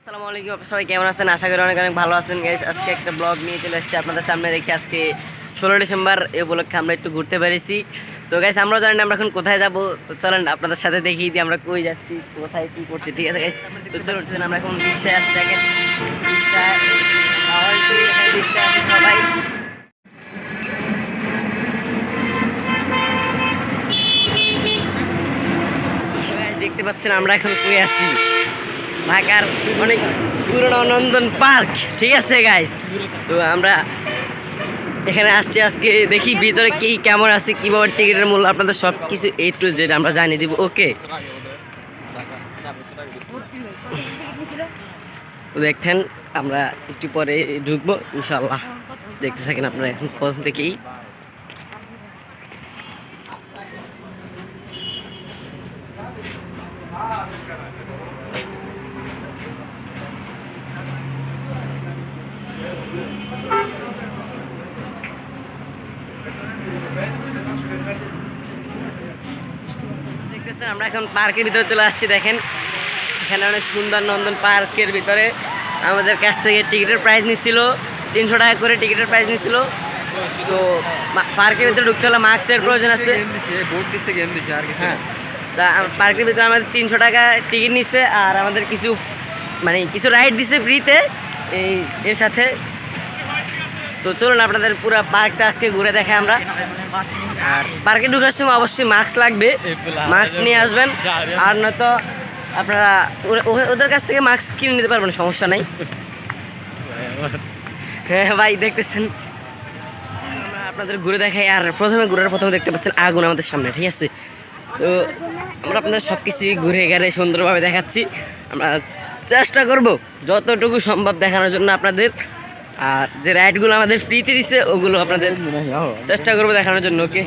আসসালামু আলাইকুম, সবাই কেমন আছেন? আশা করি অনেক অনেক ভালো আছেন গাইস। আজকে একটা ব্লগ নিয়ে চলে এসেছি আপনাদের সামনে। দেখি আজকে 16 ডিসেম্বর এই উপলক্ষে আমরা একটু ঘুরতে পেরেছি। তো গাইস আমরা জানি না আমরা এখন কোথায় যাব, তো চলেন আপনাদের সাথে দেখিয়ে দিই আমরা কই যাচ্ছি, কোথায় কী করছি। ঠিক আছে গাইস, তো চলুন আমরা এখন রিক্সায় আসছি। দেখেন রিক্সা আছে সবাই। দেখতে পাচ্ছেন আমরা এখন কই আছি, ঢাকার অনেক পুরনো নন্দন পার্ক। ঠিক আছে গাইস, তো আমরা এখানে আসছি। আজকে দেখি ভিতরে কি কেমন আছে, কীভাবে টিকিটের মূল্য, আপনাদের সব কিছু A to Z আমরা জানিয়ে দিব। ওকে, তো দেখেন আমরা একটু পরে ঢুকবো ইনশাল্লাহ। দেখতে থাকেন আপনারা এখন প্রথম থেকেই। দেখতেছেন আমরা এখন পার্কের ভিতরে চলে আসছি। দেখেন এখানে অনেক সুন্দর নন্দন পার্কের ভিতরে আমাদের কাছ থেকে টিকিটের প্রাইস নিচ্ছিল 300 টাকা করে টিকিটের প্রাইস নিচ্ছিল। তো পার্কের ভিতরে ঢুকতে হলে মাস্কের প্রয়োজন আছে। হ্যাঁ, তা পার্কের ভিতরে আমাদের 300 টাকা টিকিট নিচ্ছে, আর আমাদের কিছু কিছু রাইড দিচ্ছে ফ্রিতে এর সাথে। তো চলুন আপনাদের পুরো পার্কটা আজকে ঘুরে দেখে আমরা। আর পার্কে ঢুকার সময় অবশ্যই মাস্ক লাগবে, মাস্ক নিয়ে আসবেন। আর নয়তো আপনারা ওদের কাছ থেকে মাস্ক কিনে নিতে পারবেন, সমস্যা নাই। হ্যাঁ ভাই, দেখতেছেন আমরা আপনাদের ঘুরে দেখাই। আর প্রথমে দেখতে পাচ্ছেন আগুন আমাদের সামনে। ঠিক আছে, তো আমরা আপনাদের সব কিছুই ঘুরে ঘেরে সুন্দরভাবে দেখাচ্ছি। আমরা চেষ্টা করব যতটুকু সম্ভব দেখানোর জন্য আপনাদের। আর যে রাইডগুলো আমাদের ফ্রিতে দিচ্ছে ওগুলো আপনাদের চেষ্টা করবো দেখানোর জন্য। ওকে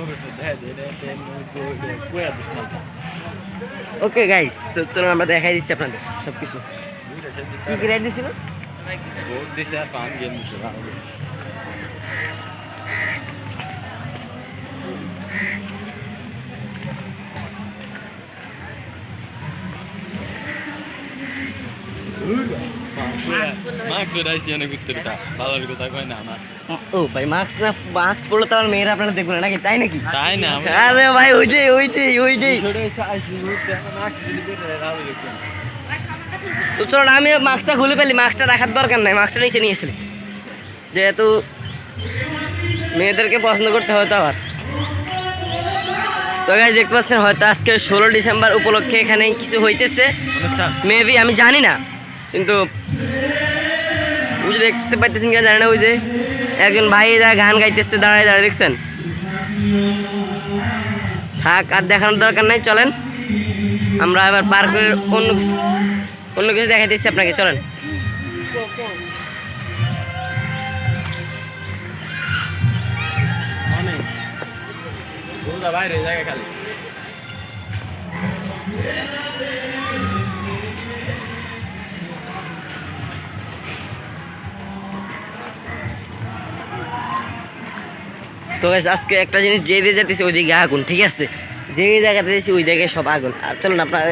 ওকে গাইস, তো চলো আমরা দেখাই দিচ্ছি আপনাদের সব কিছু। কী রাইড দিচ্ছিল? ও ভাই, মাস্ক পড়লে তো আমার মেয়েরা আপনারা দেখবেন নাকি, তাই নাকি? তাই না? আরে ভাই ওইটাই। তো চলো আমি মাস্কটা খুলে ফেলি, মাস্কটা রাখার দরকার নাই, মাস্কটা নিচে নিয়ে এসে, যেহেতু মেয়েদেরকে পছন্দ করতে হয় তো আবার। তো গাইস দেখতে পাচ্ছেন হয়তো আজকে 16 ডিসেম্বর উপলক্ষে এখানে কিছু হইতেছে, মেবি আমি জানি না, কিন্তু ওই যে দেখতে পাইতেছেন কিনা জানি না, ওই যে একজন ভাই গান গাইতেছে দাঁড়ায় দেখছেন। থাক, আর দেখানোর দরকার নাই, চলেন আমরা এবার পার্কের অন্য কিছু দেখাইতেছি আপনাকে, চলেন। বাইরে জায়গা খালি। তো আজকে একটা জিনিস যে দিয়ে যেতেছি ওইদিকে আগুন। ঠিক আছে, যে জায়গাতে দিয়েছি ওই জায়গায় সব আগুন। আর চলেন আপনারা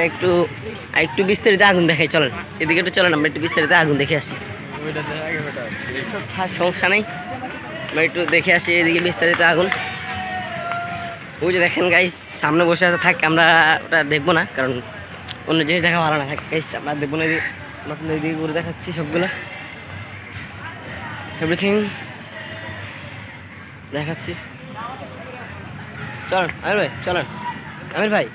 একটু বিস্তারিত আগুন দেখাই, চলেন এদিকে একটু চলেন, আমরা একটু বিস্তারিত আগুন দেখে আসি। সমস্যা নেই, আমরা একটু দেখে আসি এদিকে বিস্তারিত আগুন। ওই যে দেখেন গাইস সামনে বসে আছে, থাক আমরা ওটা দেখবো না, কারণ অন্য জিনিস দেখা ভালো না। থাক গাইস, আমরা দেখবো না, আপনাদের এদিকে ঘুরে দেখাচ্ছি সবগুলো, এভরিথিং দেখাচ্ছি। চলেন আমির ভাই, চলেন আমির ভাই।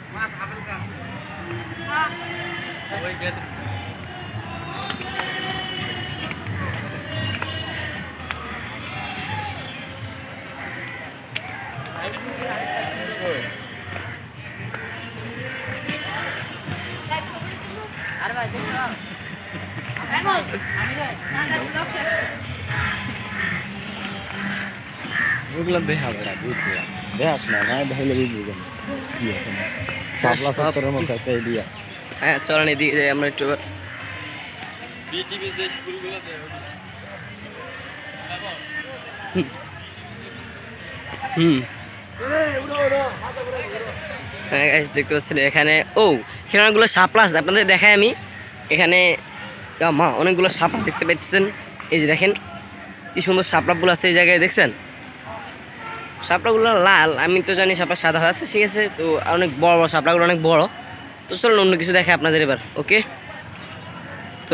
বুঝলাম, দেখা বেড়া বুঝলাম, দেখাস না দেখাইলে বুঝবো কেন কি আছে না সাপলা সত্তরের মতো একটা এরিয়া। হ্যাঁ চলেন এদিকে যাই আমরা একটু। হ্যাঁ গাইস দেখতে পাচ্ছেন এখানে খেলনাগুলো সাপ্লাস আপনাদের দেখাই আমি। এখানে মা অনেকগুলো সাপড়া দেখতে পাচ্ছেন। এই যে দেখেন কি সুন্দর সাপড়াগুলো আছে এই জায়গায়, দেখছেন সাপড়াগুলো লাল, আমি তো জানি সাপড়া সাদা হয়ে আছে, ঠিক আছে। তো অনেক বড় বড় সাপড়াগুলো অনেক বড়। তো চলুন অন্য কিছু দেখে আপনাদের এবার, ওকে। তো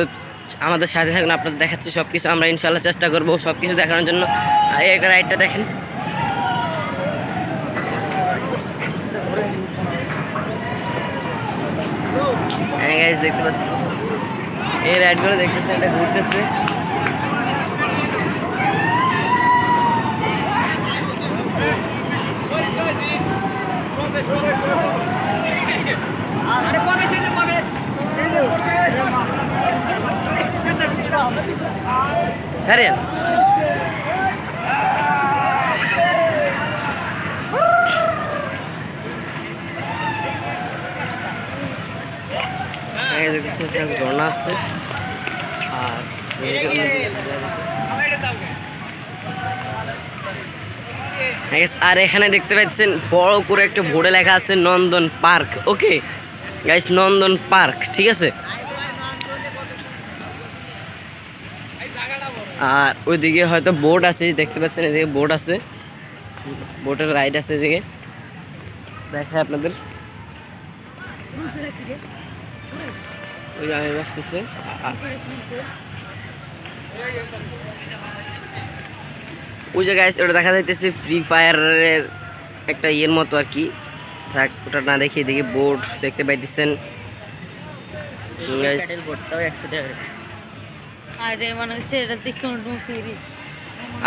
আমাদের সাথে থাকুন, আপনাদের দেখাচ্ছি সব কিছু, আমরা ইনশাল্লাহ চেষ্টা করবো সব কিছু দেখানোর জন্য। আর এই একটা রাইডটা দেখেন, হ্যাঁ গাইস দেখতে পাচ্ছি এই রাইডগুলো দেখতেছে, এটা ঘুরতেছে। ছাড়েন ঝর্ণা আসছে আর এখানে দেখতে পাচ্ছেন বড় করে একটা বোর্ডে লেখা আছে নন্দন পার্ক, ওকে গাইস, নন্দন পার্ক, ঠিক আছে। আর ওইদিকে হয়তো বোট আছে, দেখতে পাচ্ছেন এদিকে বোট আছে, বোটের রাইড আছে এদিকে, দেখায় আপনাদের। ওই যে আমি বসতেছে, ওই যে গাইস ওটা দেখা যাইতেছে ফ্রি ফায়ারের একটা ইয়ের মতো আর কি, থাক ওটা না দেখি। এদিকে বোট দেখতে পাইতেছেন গাইস,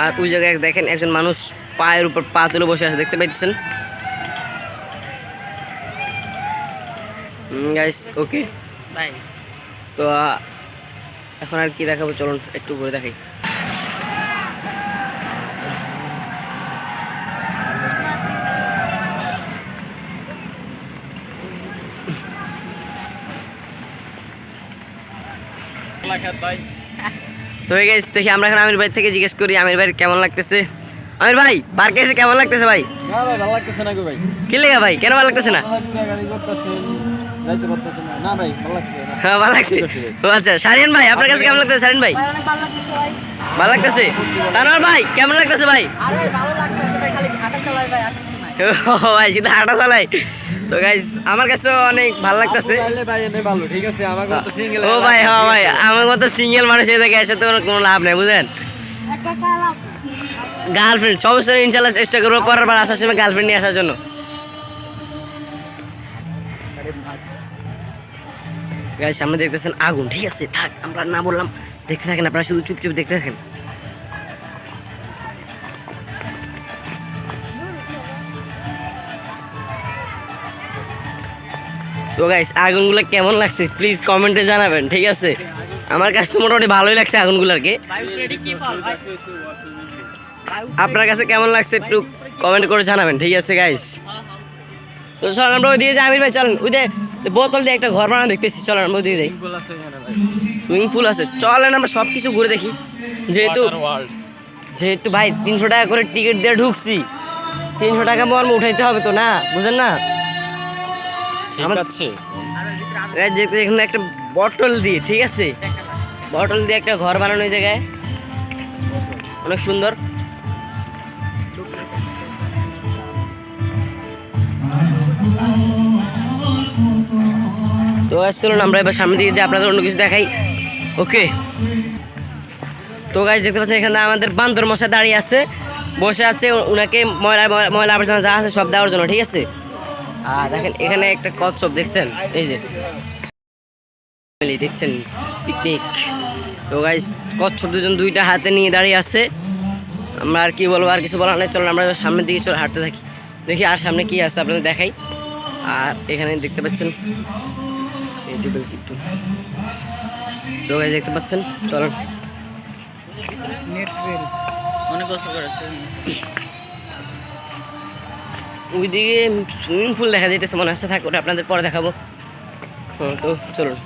আর ওই জায়গায় দেখেন একজন মানুষ পায়ের উপর পা তুলে বসে আছে, দেখতে পাইতেছেন গাইস, ওকে বাই। তো এখন আর কি দেখাবো, চলুন একটু ঘুরে দেখাই। তো গাইস দেখি আমরা এখন আমির ভাই থেকে জিজ্ঞেস করি আমির ভাই কেমন লাগতেছে। আমির ভাই পার্কে এসে কেমন লাগতেছে ভাই? না ভাই ভালো লাগতেছে না গো ভাই। কি লেগা ভাই, কেন ভালো লাগতেছে না? যাইতে পারতেছে না। না ভাই ভালো লাগছে না। হ্যাঁ ভালো লাগছে। ও আচ্ছা, শারিন ভাই আপনার কাছে কেমন লাগতেছে? শারিন ভাই অনেক ভালো লাগতেছে ভাই। ভালো লাগতেছে। সানোয়ার ভাই কেমন লাগতেছে ভাই? আরে ভালো লাগতেছে ভাই, খালি হাঁটা চালাই ভাই, আর কিছু নাই। ও ভাই শুধু হাঁটা চালাই। তো গাইস আমার কাছে অনেক ভালো লাগতেছে। ভাই এনে ভালো, ঠিক আছে। আমার মতো সিঙ্গেল। ও ভাই হ্যাঁ ভাই, আমার মতো সিঙ্গেল মানুষ এই জায়গায় এসে তো কোনো লাভ নেই, বুঝলেন। একটা কালাম গার্লফ্রেন্ড সমস্যা নেই, ইনশাল্লাহ চেষ্টা করবো পরের বার আসার সময় গার্লফ্রেন্ড নিয়ে আসার জন্য। গাইস সামনে দেখতেছেন আগুন, ঠিক আছে থাক আমরা না বললাম, দেখতে থাকেন আপনারা, শুধু চুপচুপ দেখতে থাকেন। তো গাইস আগুনগুলো কেমন লাগছে প্লিজ কমেন্টে জানাবেন, ঠিক আছে। আমার কাছে তো মোটামুটি ভালোই লাগছে আগুনগুলোকে, আপনার কাছে কেমন লাগছে একটু কমেন্ট করে জানাবেন, ঠিক আছে গাইস। তো চলেন আমরা ওই দিকে যাই, আমির ভাই চলেন, ওই যে বোতল দিয়ে একটা ঘর বানানো দেখতেছি, চলেন আমরা ওই দিকে যাই। সুইমিং পুল আছে, চলেন আমরা সব কিছু ঘুরে দেখি। যেহেতু ভাই 300 টাকা করে টিকিট দিয়ে ঢুকছি, 300 টাকা মর্ম উঠাইতে হবে তো, না বুঝেন না। এখানে একটা বটল দিয়ে, ঠিক আছে বটল দিয়ে একটা ঘর বানানো এই জায়গায়, অনেক সুন্দর। তো চলুন আমরা এবার সামনে দিকে যে আপনাদের অন্য কিছু দেখাই, ওকে। তো গাইস দেখতে পাচ্ছেন এখানে আমাদের বান্দর মশা দাঁড়িয়ে আছে, বসে আছে, ওনাকে ময়লা ময়লা আবর্জনা যা আছে সব দেওয়ার জন্য, ঠিক আছে। আর দেখেন এখানে একটা কচ্ছপ দেখছেন, এই যে দেখছেন পিকনিক। তো গাইস কচ্ছপ দুজন দুইটা হাতে নিয়ে দাঁড়িয়ে আছে, আমরা আর কি বলবো, আর কিছু বলার নেই, চলুন আমরা সামনের দিকে চলে হাঁটতে থাকি, দেখি আর সামনে কি আছে আপনাদের দেখাই। আর এখানে দেখতে পাচ্ছেন তো গাইস দেখতে পাচ্ছেন, চলুন অনেক কষ্ট করেছে। ওইদিকে সুইমিং পুল দেখা যাইতেছে মনে হচ্ছে, থাক ওটা আপনাদের পরে দেখাবো। হ্যাঁ তো চলুন।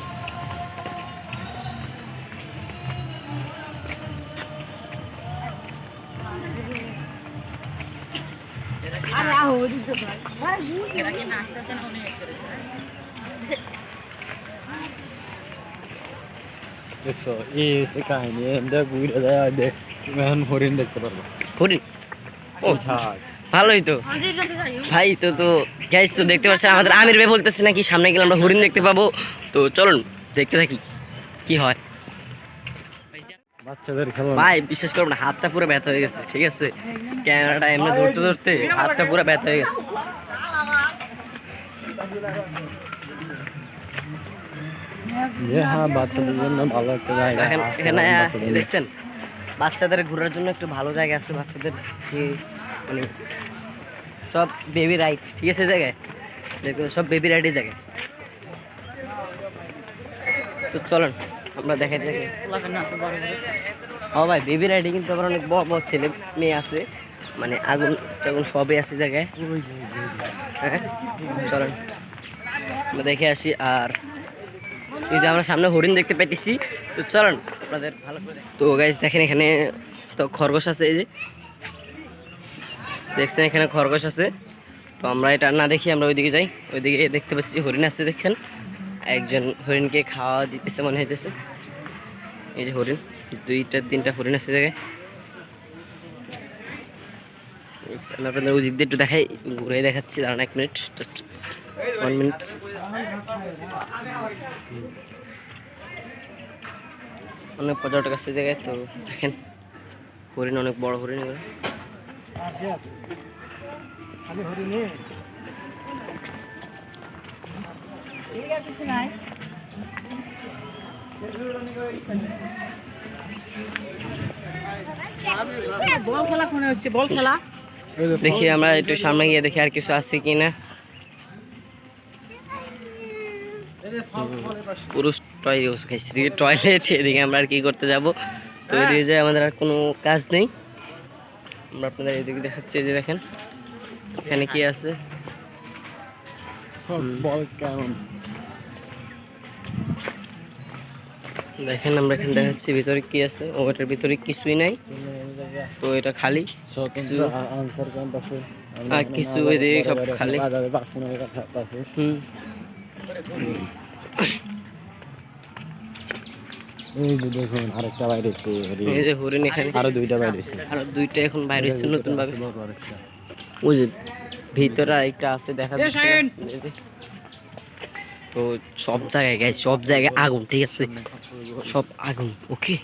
দেখছো এই হচ্ছে কাহিনী এমনি ঘুরে যায় দেখ তুমি এখন হরিণ দেখতে পারবো হরিণ ও থাক ভালোই তো ভাই তো তো গাইস তো দেখতে পাচ্ছেন আমাদের আমির ভাই বলতেছে নাকি সামনে গেলে আমরা হরিণ দেখতে পাবো তো চলুন দেখতে থাকি কি হয় বাচ্চাদের খেলা ভাই বিশ্বাস করবো না হাতটা পুরো ব্যথা হয়ে গেছে ঠিক আছে ক্যামেরাটা এমনি ধরতে ধরতে হাতটা পুরো ব্যথা হয়ে গেছে হ্যাঁ বাচ্চাদের জন্য ভালো একটা জায়গা দেখেন এখানে দেখছেন বাচ্চাদের ঘোরার জন্য একটু ভালো জায়গা আছে বাচ্চাদের যে মানে সব বেবি রাইড ঠিক আছে জায়গায় দেখুন সব বেবি রাইডের জায়গায় তো চলুন আমরা দেখাই দেখি ও ভাই বেবি রাইডে কিন্তু আবার অনেক বড় বড় ছেলে মেয়ে আছে মানে আগুন টাগুন সবই আছে জায়গায় হ্যাঁ চলুন আমরা দেখে আসি আর এই যে আমরা সামনে হরিণ দেখতে পাইতেছি তো চলুন আপনাদের ভালো করে তো গাইস দেখেন এখানে তো খরগোশ আছে এই যে দেখছেন এখানে খরগোশ আছে তো আমরা এটা না দেখি আমরা ওইদিকে যাই ওইদিকে দেখতে পাচ্ছি হরিণ আসছে দেখেন একজন হরিণকে খাওয়া দিতেছে মনে হইতেছে এই যে হরিণ দুইটা তিনটা হরিণ আছে জায়গায় আমি আপনাদের ওই দিক দিয়ে একটু দেখাই ঘুরে দেখাচ্ছি দাঁড়ান 1 মিনিট জাস্ট 1 মিনিট অনেক পর্যটক আছে জায়গায় তো দেখেন হরিণ অনেক বড় হরিণ এগুলো বল খেলা কোনে হচ্ছে বল খেলা দেখি আমরা একটু সামনে গিয়ে দেখি আর কিছু আছে কিনা পুরুষ টয়লেট এদিকে আমরা আর কি করতে যাব তো এদিকে যাই আমাদের আর কোনো কাজ নেই আমরা আপনাদের এদিকে দেখাচ্ছি যে দেখেন এখানে কি আছে বল কেমন দেখেন আমরা এখানে দেখাচ্ছি ভিতরে কি আছে ও এটার ভিতরে কিছুই নাই তো এটা খালি কিছু আনসার ক্যাম্প আছে আর কিছু এদিকে সব খালি হুম এই যে দেখুন আরেকটা বাইরে এসে এই যে হরিণ এখানে আরো দুইটা বাইরে এসে আর দুইটা এখন বাইরে এসেছে নতুন ভাবে ওই যে ভিতরে আরেকটা আছে দেখা যাচ্ছে এই যে। তো সব জায়গায় গাইস সব জায়গায় আগুন ঠিক আছে সব আগুন ওকে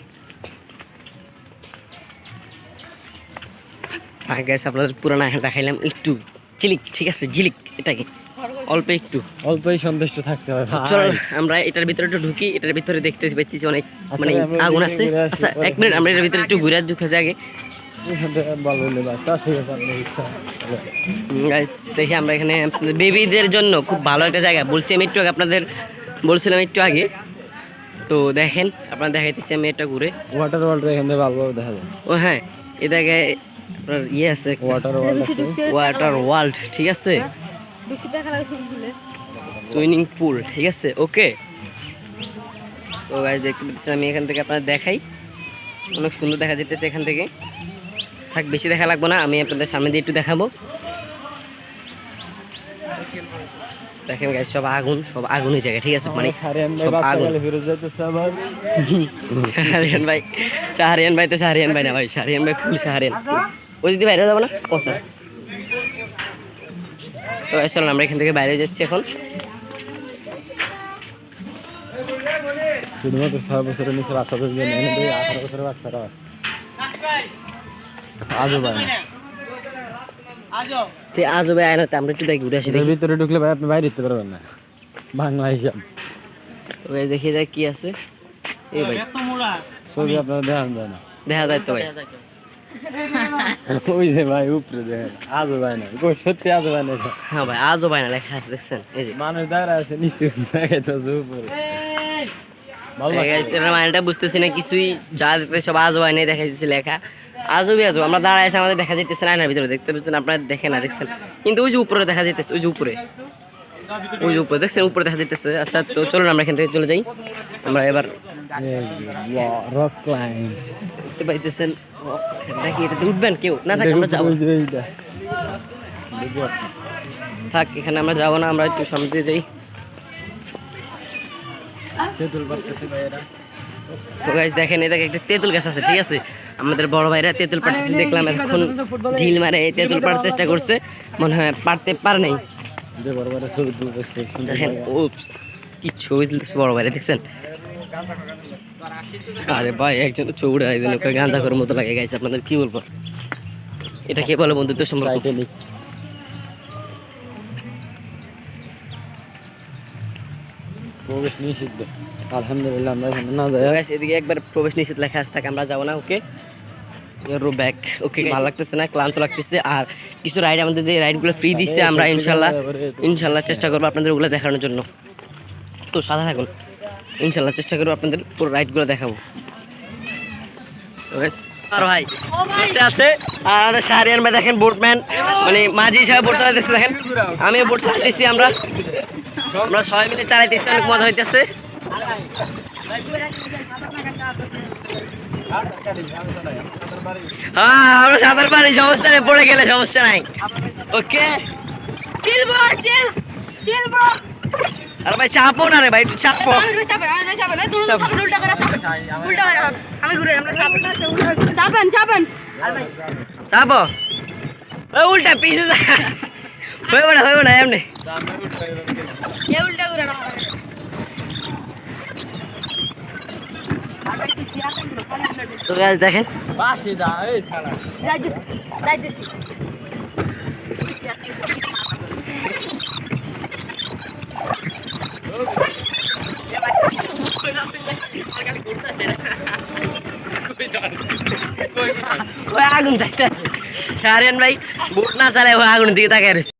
আর গাইস আপনাদের পুরানো এখন দেখাইলাম একটু ঝিলিক ঠিক আছে ঝিলিক এটাকে অল্প একটু অল্পই সন্তুষ্ট থাকতে হবে চলো আমরা এটার ভিতরে একটু ঢুকি এটার ভিতরে দেখতেছি পাইতেছি অনেক মানে আমরা আগুন এদিকে আছে ঘুরে আসি। আচ্ছা 1 মিনিট আমরা এটার ভিতরে একটু ঘুরে ঢুকেছি আগে বললে বাচ্চা ঠিক আছে আপনার ইচ্ছা গাইস দেখি আমরা এখানে বেবিদের জন্য খুব ভালো একটা জায়গা বলছি আমি একটু আগে আপনাদের বলছিলাম একটু আগে তো দেখেন আপনারা দেখাইতেছি আমি এটা ঘুরে ওয়াটার ওয়ার্ল্ড এখান থেকে ভালোভাবে দেখা যায় ও হ্যাঁ এ জায়গায় আপনার ইয়ে আছে ওয়াটার ওয়ার্ল্ড আছে ওয়াটার ওয়ার্ল্ড ঠিক আছে সুইমিং পুল ঠিক আছে ওকে তো গাইস দেখতে পাচ্ছেন আমি এখান থেকে আপনাদের দেখাই অনেক সুন্দর দেখা যেতেছে এখান থেকে থাক বেশি দেখা লাগবে না আমি আপনাদের সামনে দিয়ে একটু দেখাবো দেখেন গাইস সব আগুনই জায়গা ঠিক আছে মানে সব আগুন শাহরিয়ান ভাই তো শাহরিয়ান ভাই না ভাই শাহরিয়ান ভাই ফুল শাহরিয়ান ওই যদি বাইরে যাবো না ও স্যার তো চলুন আমরা এখান থেকে বাইরে যাচ্ছি এখন শুধুমাত্র 6 বছরের নিচে বাচ্চাদের জন্য এনে 18 বছরের বাচ্চারা আজও পায় না আজও ভাই আয়নাতে আমরা একটু দেখি ঘুরে আসি দেখি ভিতরে ঢুকলে ভাই আপনি বাইরে যেতে পারবেন না বাংলা হিসাব তো ভাই দেখি যাই কি আছে এই ভাই ছবি আপনারা দেখান যায় না দেখা যায় তো ভাই ওই যে ভাই উপরে দেখেন আজও পায় না কই সত্যি আজও পায় না হ্যাঁ ভাই আজও ভাই না লেখা আছে দেখছেন এই যে মানুষ দাঁড়া আছে নিচে দেখাইতেছে উপরে ভালো লাগছে। এটার মানেটা বুঝতেছি না কিছুই যা দেখতে সব আজও হয় নাই দেখা যাচ্ছে লেখা আজও আমরা দাঁড়ায় আছি আমাদের দেখা যাইতেছে না আয়নার ভিতরে দেখতে পাচ্ছেন আপনারা দেখেন না দেখছেন কিন্তু ওই যে উপরে দেখা যাইতেছে ওই যে উপরে দেখছেন উপরে দেখা যাইতেছে আচ্ছা তো চলুন আমরা এখান থেকে চলে যাই আমরা এবার রক ক্লাইম্ব দেখতে পাইতেছেন নাকি এটাতে উঠবেন কেউ না থাকে আমরা যাবো থাক এখানে আমরা যাবো না আমরা একটু সামনে দিয়ে যাই তেঁতুল পারতেছে ভাইয়েরা তো গাইস দেখেন এই দেখে একটা তেঁতুল গাছ আছে, ঠিক আছে? আমাদের বড় ভাইরা তেঁতুল পাড়তেছে দেখলাম, এখন ঢিল মারে এই তেঁতুল পাড়ার চেষ্টা করছে, মনে হয় পারতে পারে নাই। যে বড় বড় ছবি তুলতেছে দেখেন উপস কি ছবি তুলতেছে বড় ভাইরা, দেখছেন? আরে ভাই একজন ছবিটা একজন ওকে গাঁজা করার মতো লাগে গাইছে, আপনাদের কি বলবো, এটা কে বলে বন্ধুত্ব সম্পর্ক? টাইটানিক প্রবেশ নিষিদ্ধ। আলহামদুলিল্লাহ আমরা এখানে না তো যাই। guys, এদিকে একবার প্রবেশ নিষেধ লেখা আছে, তাকে আমরা যাবো না। ওকে রো ব্যাক। ওকে ভালো লাগতেছে না, ক্লান্ত লাগতেছে। আর কিছু রাইড আমাদের যে রাইডগুলো ফ্রি দিচ্ছে, আমরা ইনশাল্লাহ চেষ্টা করবো আপনাদের ওগুলো দেখানোর জন্য। তো সাদা থাকুন, ইনশাল্লাহ চেষ্টা করবো আপনাদের পুরো রাইডগুলো দেখাবো। তো guys, আর ভাই বসে আছে, আর আমাদের শাহরিয়ার ভাই দেখেন বোটম্যান, মানে মাঝি হিসাবে বোট চালাইতেছে। দেখেন আমিও বোট চালাইতেছি, আমরা সবাই মিলে চালাইতেছি, অনেক মজা হইতেছে। হ্যাঁ আমরা সাঁতার পারি, সমস্যা নেই, পড়ে গেলে সমস্যা নাই। ওকে চিল ব্রো, চিল চিল ব্রো। আরে ভাই চাপো না রে ভাই, একটু চাপো। আমি চাপেন না, তুমি চাপেন, উল্টা করে চাপেন, উল্টা করে আমি ঘুরে, আমরা চাপেন চাপেন চাপেন। চাপো, ওই উল্টা পিছে যা, হইব না এমনি। এ উল্টা করে না। তো গাইস দেখেন পাশে যা এই শালা। যাইতেছি। ওই আগুন চাইতেছে শাহরিয়ান ভাই, বোট না চালায় ওই আগুনের দিকে তাকায় রয়েছে।